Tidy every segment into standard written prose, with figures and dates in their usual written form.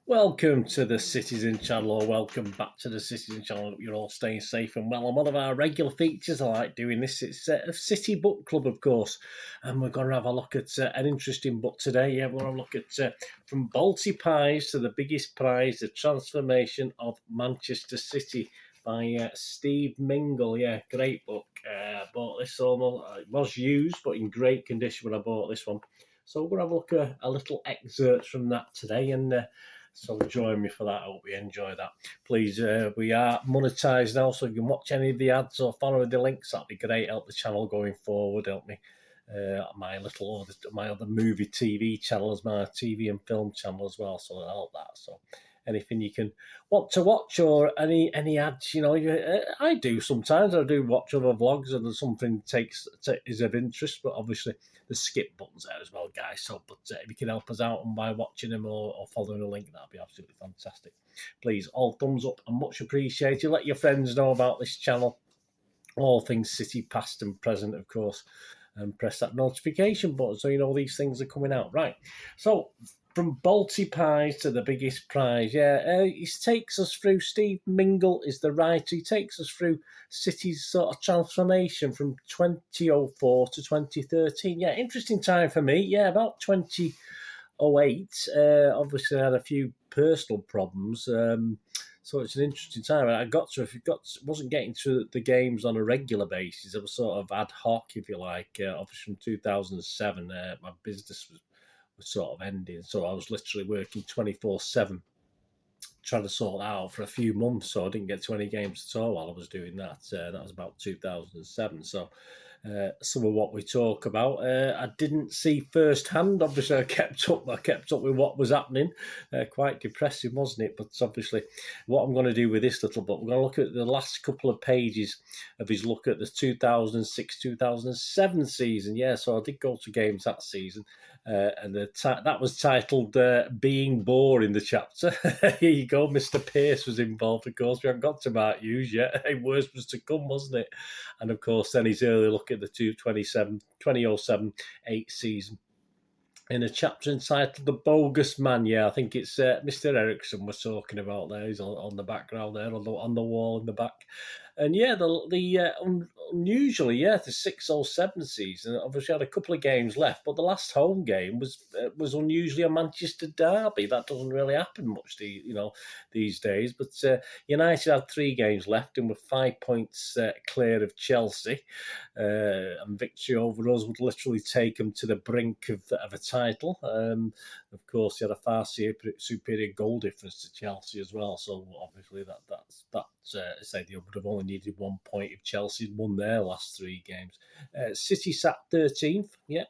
Welcome to the Citizen Channel, or welcome back to the Citizen Channel. Hope you're all staying safe and well. And one of our regular features, I like doing this, it's a City Book Club, of course. And we're going to have a look at an interesting book today. Yeah, we're going to look at From Balti Pies to the Biggest Prize, The Transformation of Manchester City by Steve Mingles. Yeah, great book. Bought this almost, it was used, but in great condition when I bought this one. So we're going to have a look at a little excerpt from that today, and so join me for that. I hope you enjoy that. Please, we are monetized now, so if you can watch any of the ads or follow the links, that'd be great. Help the channel going forward. Help me. My other movie TV channel is my TV and film channel as well, so help that. So anything you can want to watch or any ads, I do sometimes. I do watch other vlogs and something is of interest, but obviously the skip buttons there as well, guys. So, but if you can help us out and by watching them or following a link, that'd be absolutely fantastic. Please, all thumbs up and much appreciated. Let your friends know about this channel, all things City past and present, of course, and press that notification button so you know these things are coming out. Right, so From Balti Pies to the Biggest Prize. Yeah, he takes us through, Steve Mingles is the writer. He takes us through City's sort of transformation from 2004 to 2013. Yeah, interesting time for me. Yeah, about 2008. Obviously, I had a few personal problems. So it's an interesting time. I wasn't getting to the games on a regular basis. It was sort of ad hoc, if you like. Obviously, from 2007, my business was sort of ending. So I was literally working 24/7, trying to sort that out for a few months. So I didn't get to any games at all while I was doing that. That was about 2007. So some of what we talk about, I didn't see firsthand. Obviously, I kept up with what was happening. Quite depressing, wasn't it? But obviously, what I'm going to do with this little book, we're going to look at the last couple of pages of his look at the 2006-2007 season. Yeah, so I did go to games that season. And that was titled Being Boring, the chapter. Here you go, Mr. Pearce was involved, of course. We haven't got to Mark Hughes yet. Worse was to come, wasn't it? And of course, then his early look at the 2007-8 season in a chapter entitled The Bogus Man. Yeah, I think it's Mr. Ericsson we're talking about there. He's on the background there, on the wall in the back. And yeah, unusually, yeah, the 6-07 season obviously had a couple of games left, but the last home game was unusually a Manchester derby. That doesn't really happen much, these days. But United had 3 games left and were 5 points clear of Chelsea. And victory over us would literally take them to the brink of a title. Of course, he had a far superior goal difference to Chelsea as well. So obviously say they would have only needed 1 point if Chelsea had won their last 3 games. City sat 13th. Yeah.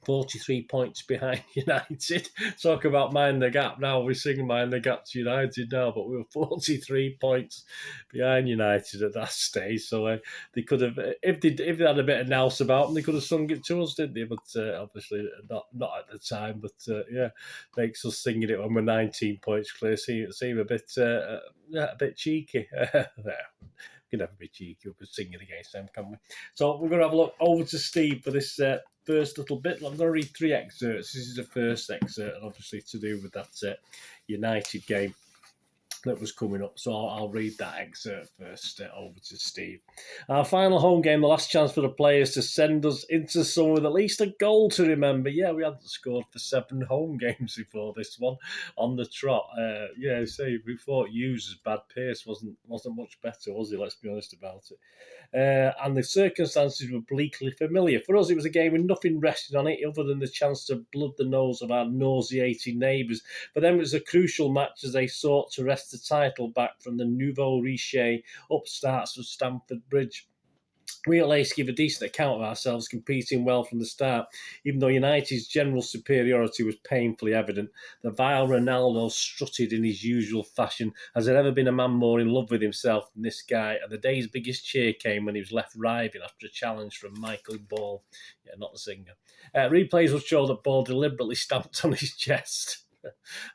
43 points behind United. Talk about mind the gap. Now we're singing mind the gap to United now, but we were 43 points behind United at that stage. So they could have, if they had a bit of nous about them, they could have sung it to us, didn't they? But obviously not at the time. But yeah, makes us singing it when we're 19 points clear. Seem a bit cheeky. We can never be cheeky. We could sing it against them, can we? So we're going to have a look over to Steve for this first little bit. I'm going to read 3 excerpts. This is the first excerpt, and obviously to do with that United game that was coming up. So I'll read that excerpt first over to Steve. Our final home game, the last chance for the players to send us into summer with at least a goal to remember. Yeah, we hadn't scored for 7 home games before this one on the trot. We thought Hughes' bad pace wasn't much better, was he? Let's be honest about it. And the circumstances were bleakly familiar. For us, it was a game with nothing resting on it other than the chance to blood the nose of our nauseating neighbours. For them, it was a crucial match as they sought to wrest the title back from the nouveau riche upstarts of Stamford Bridge. We at least give a decent account of ourselves, competing well from the start, even though United's general superiority was painfully evident. The vile Ronaldo strutted in his usual fashion. Has there ever been a man more in love with himself than this guy? And the day's biggest cheer came when he was left writhing after a challenge from Michael Ball. Yeah, not the singer. Replays will show that Ball deliberately stamped on his chest.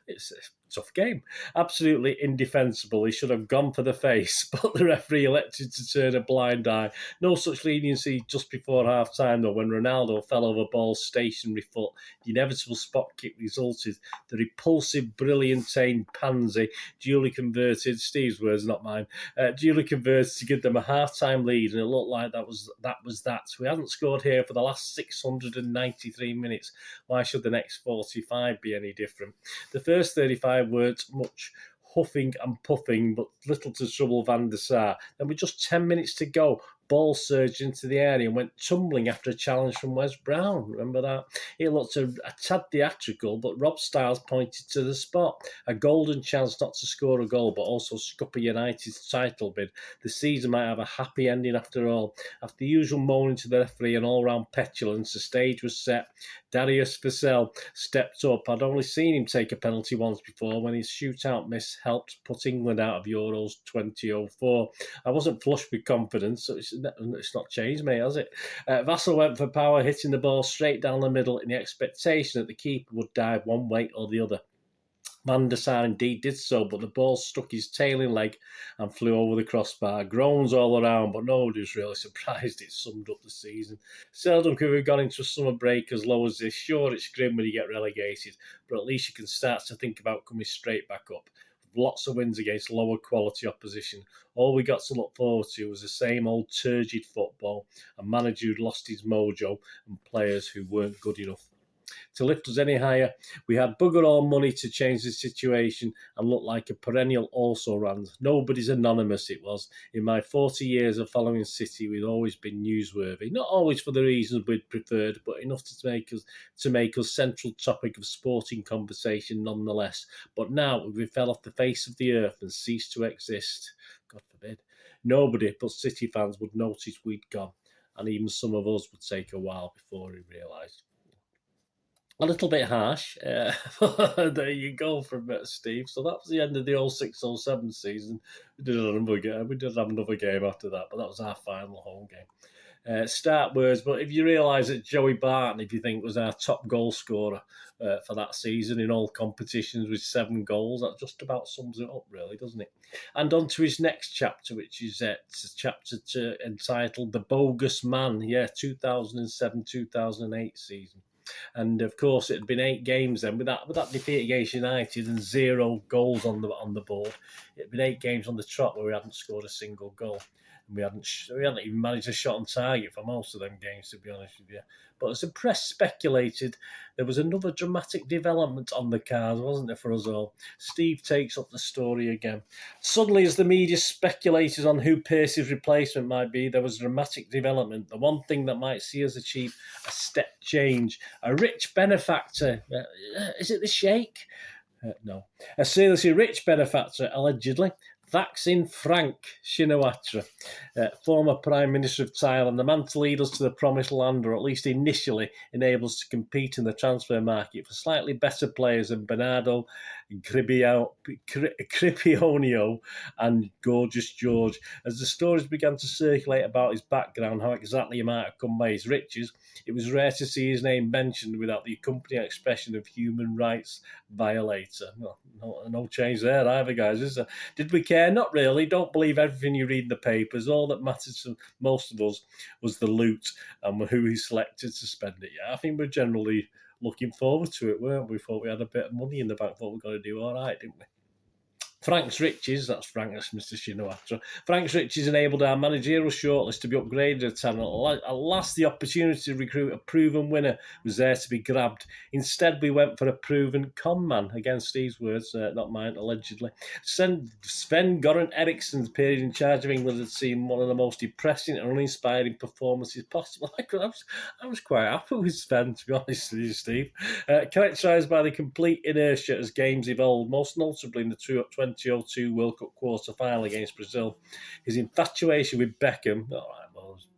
It's tough game. Absolutely indefensible. He should have gone for the face, but the referee elected to turn a blind eye. No such leniency just before half-time, though, when Ronaldo fell over Ball's stationary foot. The inevitable spot kick resulted. The repulsive, brilliantine pansy duly converted, Steve's words, not mine, duly converted to give them a half-time lead, and it looked like that was that. We hadn't scored here for the last 693 minutes. Why should the next 45 be any different? The first 35 weren't much huffing and puffing, but little to trouble Van der Sar. Then with just 10 minutes to go, Ball surged into the area and went tumbling after a challenge from Wes Brown. Remember that? It looked a tad theatrical, but Rob Styles pointed to the spot. A golden chance not to score a goal, but also scupper United's title bid. The season might have a happy ending after all. After the usual moaning to the referee and all-round petulance, the stage was set. Darius Vassell stepped up. I'd only seen him take a penalty once before when his shootout miss helped put England out of Euros 2004. I wasn't flush with confidence, so it's not changed, mate, has it? Vassell went for power, hitting the ball straight down the middle in the expectation that the keeper would dive one way or the other. Van der Sar indeed did so, but the ball struck his tailing leg and flew over the crossbar. Groans all around, but nobody was really surprised. It summed up the season. Seldom could we have gone into a summer break as low as this. Sure, it's grim when you get relegated, but at least you can start to think about coming straight back up. Lots of wins against lower quality opposition. All we got to look forward to was the same old turgid football, a manager who'd lost his mojo, and players who weren't good enough to lift us any higher. We had bugger all money to change the situation and looked like a perennial also-rans. Nobody's anonymous, it was. In my 40 years of following City, we've always been newsworthy. Not always for the reasons we'd preferred, but enough to make us central topic of sporting conversation nonetheless. But now we fell off the face of the earth and ceased to exist. God forbid. Nobody but City fans would notice we'd gone, and even some of us would take a while before we realised. A little bit harsh. There you go from Steve. So that was the end of the 06-07 season. We did have another game after that, but that was our final home game. Start words, but if you realise that Joey Barton, if you think, was our top goal scorer for that season in all competitions with 7 goals, that just about sums it up, really, doesn't it? And on to his next chapter, which is chapter entitled The Bogus Man. 2007-2008 season. And of course, it had been 8 games then with that defeat against United and 0 goals on the board. It had been 8 games on the trot where we hadn't scored a single goal, and we hadn't even managed a shot on target for most of them games, to be honest with you. But as the press speculated, there was another dramatic development on the cards, wasn't there, for us all? Steve takes up the story again. Suddenly, as the media speculated on who Pearce's replacement might be, there was a dramatic development. The one thing that might see us achieve a step change. A rich benefactor. Is it the Sheikh? No. A seriously rich benefactor, allegedly. Thaksin Frank Shinawatra, former Prime Minister of Thailand, the man to lead us to the promised land, or at least initially enable us to compete in the transfer market for slightly better players than Bernardo Cripionio and Gorgeous George. As the stories began to circulate about his background, how exactly he might have come by his riches, it was rare to see his name mentioned without the accompanying expression of human rights violator. No change there either, guys, is there? Did we care? Not really. Don't believe everything you read in the papers. All that mattered to most of us was the loot and who he selected to spend it. I think we're generally looking forward to it, weren't we? Thought we had a bit of money in the bank, thought we were going to do all right, didn't we? Frank's riches, that's Mr. Shinawatra. Frank's riches enabled our managerial shortlist to be upgraded at talent. At last, the opportunity to recruit a proven winner was there to be grabbed. Instead, we went for a proven con man. Again, Steve's words, not mine, allegedly. Sven-Göran Eriksson's period in charge of England had seen one of the most depressing and uninspiring performances possible. I was quite happy with Sven, to be honest with you, Steve. Characterised by the complete inertia as games evolved, most notably in the 2002 World Cup quarter-final against Brazil. His infatuation with Beckham,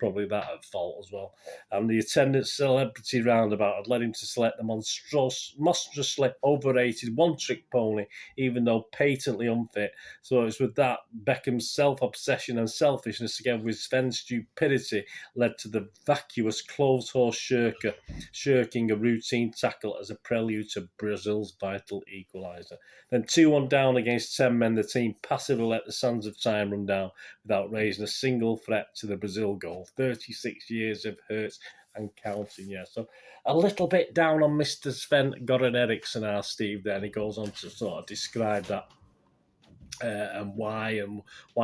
probably that at fault as well. And the attendant celebrity roundabout had led him to select the monstrously overrated one-trick pony, even though patently unfit. So it's with that, Beckham's self-obsession and selfishness, together with Sven's stupidity, led to the vacuous clothes-horse shirking a routine tackle as a prelude to Brazil's vital equaliser. Then 2-1 down against 10 men, the team passively let the sands of time run down without raising a single threat to the Brazil goal. 36 years of hurt and counting, yeah. So a little bit down on Mr. Sven-Goran Eriksson, our Steve, there, and he goes on to sort of describe that and why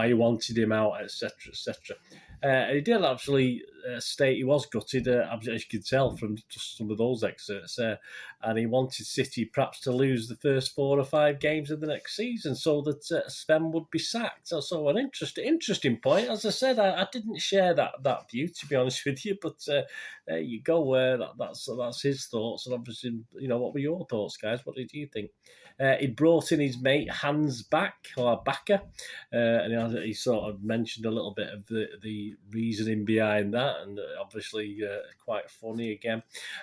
he wanted him out, etc., etc. He did actually state he was gutted, as you can tell from just some of those excerpts, and he wanted City perhaps to lose the first 4 or 5 games of the next season so that Sven would be sacked. So an interesting point. As I said, I didn't share that view, to be honest with you, but there you go. That's his thoughts, and obviously, what were your thoughts, guys? What did you think? He brought in his mate Hans Backer, and he sort of mentioned a little bit of the reasoning behind that, and obviously quite funny again.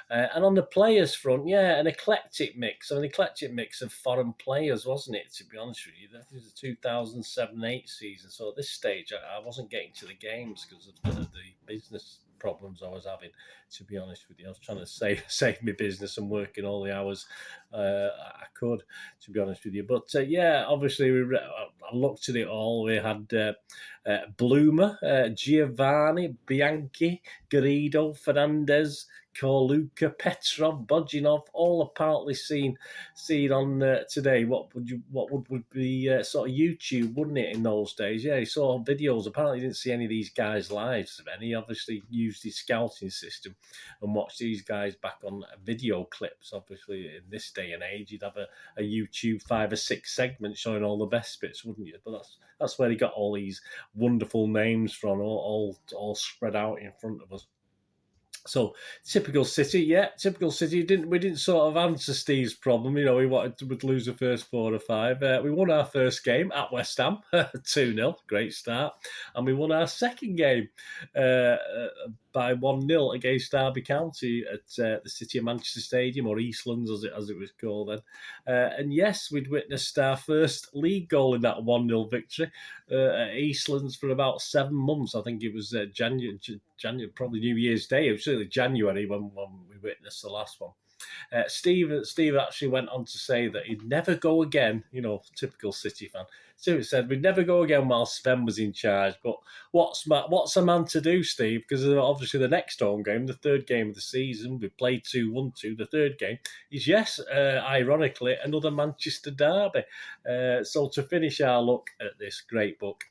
And on the players front, an eclectic mix. An eclectic mix of foreign players, wasn't it, to be honest with you? That was the 2007-8 season, so at this stage I wasn't getting to the games because of the business problems I was having, to be honest with you. I was trying to save my business and working all the hours I could, to be honest with you. But obviously I looked at it all. We had Bloomer, Giovanni, Bianchi, Garrido, Fernandez, Korluka, Petrov, Bodginov, all apparently seen on today. What would be sort of YouTube, wouldn't it, in those days? Yeah, he saw videos. Apparently, he didn't see any of these guys live. And he obviously used his scouting system and watched these guys back on video clips. Obviously, in this day and age, you'd have a YouTube 5 or 6 segments showing all the best bits, wouldn't you? But that's where he got all these wonderful names from, all spread out in front of us. So typical City. We didn't sort of answer Steve's problem. We wanted to lose the first 4 or 5. We won our first game at West Ham, 2-0, great start, and we won our second game by 1-0 against Derby County at the City of Manchester Stadium, or Eastlands as it was called then. And yes, we'd witnessed our first league goal in that 1-0 victory at Eastlands for about 7 months. I think it was January, probably New Year's Day. It was certainly January when we witnessed the last one. Steve actually went on to say that he'd never go again. Typical City fan. So he said we'd never go again while Sven was in charge. But what's a man to do, Steve? Because obviously the next home game, the third game of the season, we played 2-1-2. The third game is, ironically, another Manchester derby. So to finish our look at this great book,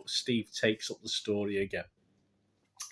Steve takes up the story again.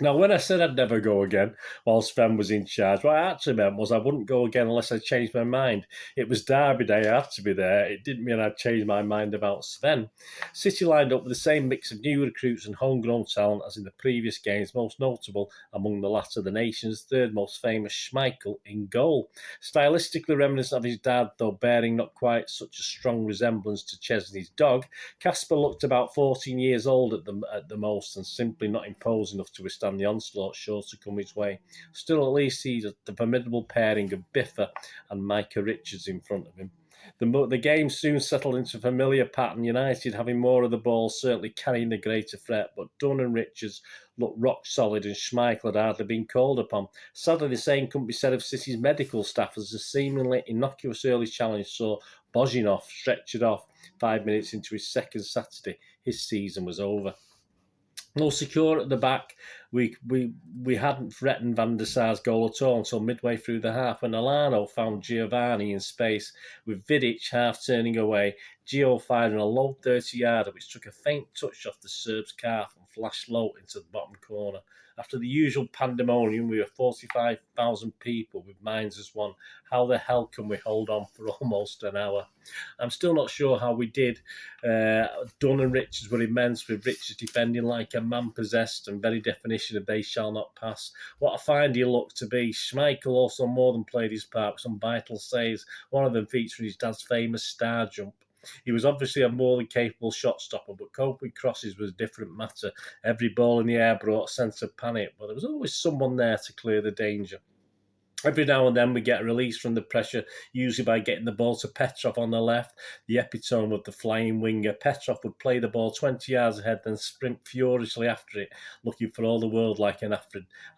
Now, when I said I'd never go again while Sven was in charge, what I actually meant was I wouldn't go again unless I changed my mind. It was Derby Day, I had to be there. It didn't mean I'd changed my mind about Sven. City lined up with the same mix of new recruits and homegrown talent as in the previous games, most notable among the latter, the nation's third most famous Schmeichel in goal. Stylistically reminiscent of his dad, though bearing not quite such a strong resemblance to Chesney's dog, Casper looked about 14 years old at the most and simply not imposing enough to withstand the onslaught sure to come his way. Still, at least he's the formidable pairing of Biffa and Micah Richards in front of him. The game soon settled into a familiar pattern, United having more of the ball, certainly carrying the greater threat, but Dunn and Richards looked rock solid and Schmeichel had hardly been called upon. Sadly, the same couldn't be said of City's medical staff as the seemingly innocuous early challenge saw Bodginov stretchered off 5 minutes into his second Saturday. His season was over. No secure at the back. We hadn't threatened Van der Sar's goal at all until midway through the half when Alano found Giovanni in space with Vidic half turning away. Gio fired a low 30-yarder which took a faint touch off the Serb's calf and flashed low into the bottom corner. After the usual pandemonium, we were 45,000 people with minds as one. How the hell can we hold on for almost an hour? I'm still not sure how we did. Dunn and Richards were immense, with Richards defending like a man possessed and very definition of they shall not pass. What a find he looked to be. Schmeichel also more than played his part with some vital saves, one of them featuring his dad's famous star jump. He was obviously a more than capable shot stopper, but coping crosses was a different matter. Every ball in the air brought a sense of panic, but there was always someone there to clear the danger. Every now and then we get a release from the pressure, usually by getting the ball to Petrov on the left, the epitome of the flying winger. Petrov would play the ball 20 yards ahead, then sprint furiously after it, looking for all the world like an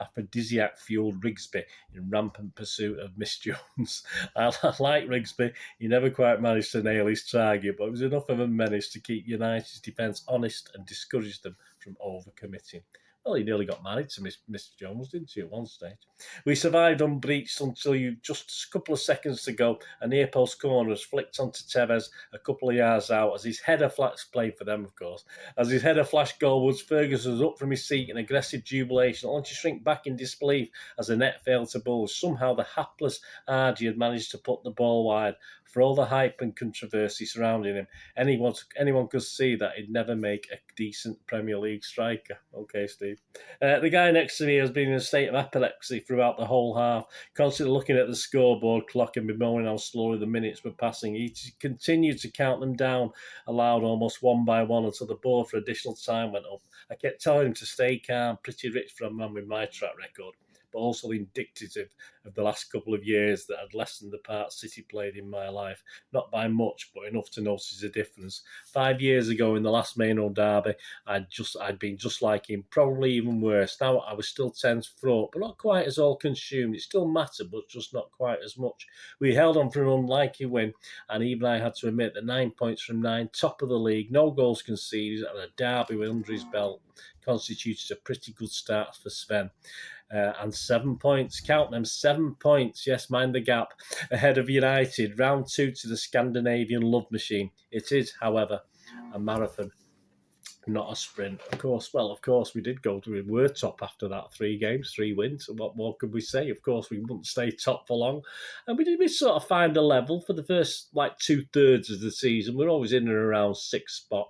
aphrodisiac-fueled Rigsby in rampant pursuit of Miss Jones. I like Rigsby. He never quite managed to nail his target, but it was enough of a menace to keep United's defence honest and discourage them from overcommitting. Well, he nearly got married to Miss Jones, didn't he, at one stage? We survived unbreached until just a couple of seconds to go. A near post corner was flicked onto Tevez a couple of yards out as his header flash played for them, of course. As his header flashed goalwards, Ferguson was up from his seat in aggressive jubilation, only to shrink back in disbelief as the net failed to bulge. Somehow the hapless Argy had managed to put the ball wide. For all the hype and controversy surrounding him, anyone could see that he'd never make a decent Premier League striker. Okay, Steve. The guy next to me has been in a state of epilepsy throughout the whole half, constantly looking at the scoreboard clock and bemoaning how slowly the minutes were passing. He continued to count them down aloud almost one by one until the board for additional time went up. I kept telling him to stay calm, pretty rich for a man with my track record, but also indicative of the last couple of years that had lessened the part City played in my life. Not by much, but enough to notice a difference. 5 years ago in the last M.E.N derby, I'd been just like him, probably even worse. Now I was still tense throat, but not quite as all-consumed. It still mattered, but just not quite as much. We held on for an unlikely win, and even I had to admit that 9 points from 9, top of the league, no goals conceded, and a derby under his belt constituted a pretty good start for Sven. And 7 points, count them, 7 points, yes, mind the gap, ahead of United, round 2 to the Scandinavian love machine. It is, however, a marathon, not a sprint. Of course, we did we were top after that, 3 games, 3 wins. What more could we say? Of course, we wouldn't stay top for long. And we sort of find a level for the first, 2/3 of the season. We're always in and around 6th spot.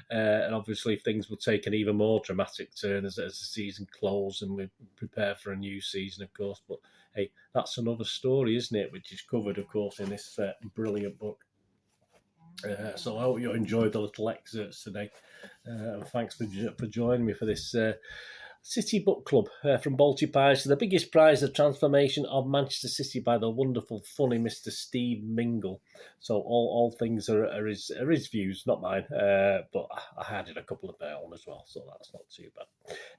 And obviously things will take an even more dramatic turn as the season closes and we prepare for a new season, of course. But hey, that's another story, isn't it? Which is covered, of course, in this brilliant book. So I hope you enjoyed the little excerpts today. And thanks for joining me for this City Book Club from Balti Prize to the biggest prize, the transformation of Manchester City by the wonderful, funny Mr. Steve Mingle. So all things are his views, not mine. But I added a couple of my own as well, so that's not too bad.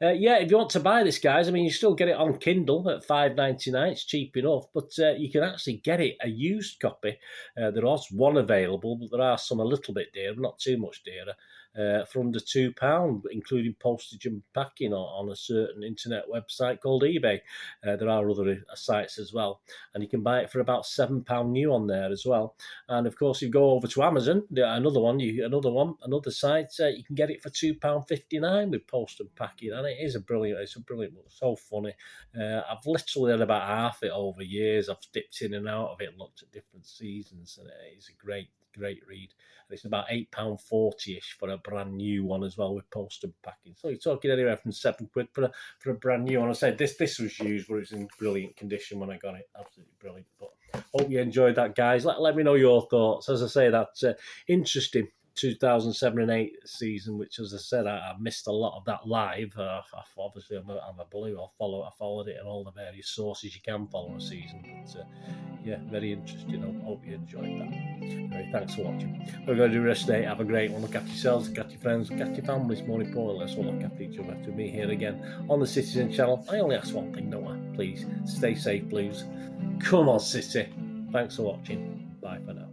If you want to buy this, guys, I mean, you still get it on Kindle at $5.99. It's cheap enough, but you can actually get it a used copy. There is one available, but there are some a little bit dearer, not too much dearer. For under £2, including postage and packing on a certain internet website called eBay. There are other sites as well, and you can buy it for about £7 new on there as well. And of course, you go over to Amazon, another site, you can get it for £2.59 with post and packing, and it's a brilliant book, so funny. I've literally read about half it over years. I've dipped in and out of it, looked at different seasons, and it's a great read. And it's about £8.40ish for a brand new one as well with post and packing. So you're talking anywhere from £7 for a brand new one. I said this was used, but it was in brilliant condition when I got it. Absolutely brilliant. But hope you enjoyed that, guys. Let me know your thoughts. As I say, that's interesting. 2007 and 8 season, which, as I said, I missed a lot of that live. Obviously, I'm a blue. I followed it on all the various sources you can follow a season. But yeah, very interesting. I hope you enjoyed that. Anyway, thanks for watching. We're going to do the rest of the day. Have a great one. Look after yourselves, look after your friends, look after your families. More importantly, let's all look after each other. To me here again on the Citizen channel. I only ask one thing, don't I? Please stay safe, Blues. Come on, City. Thanks for watching. Bye for now.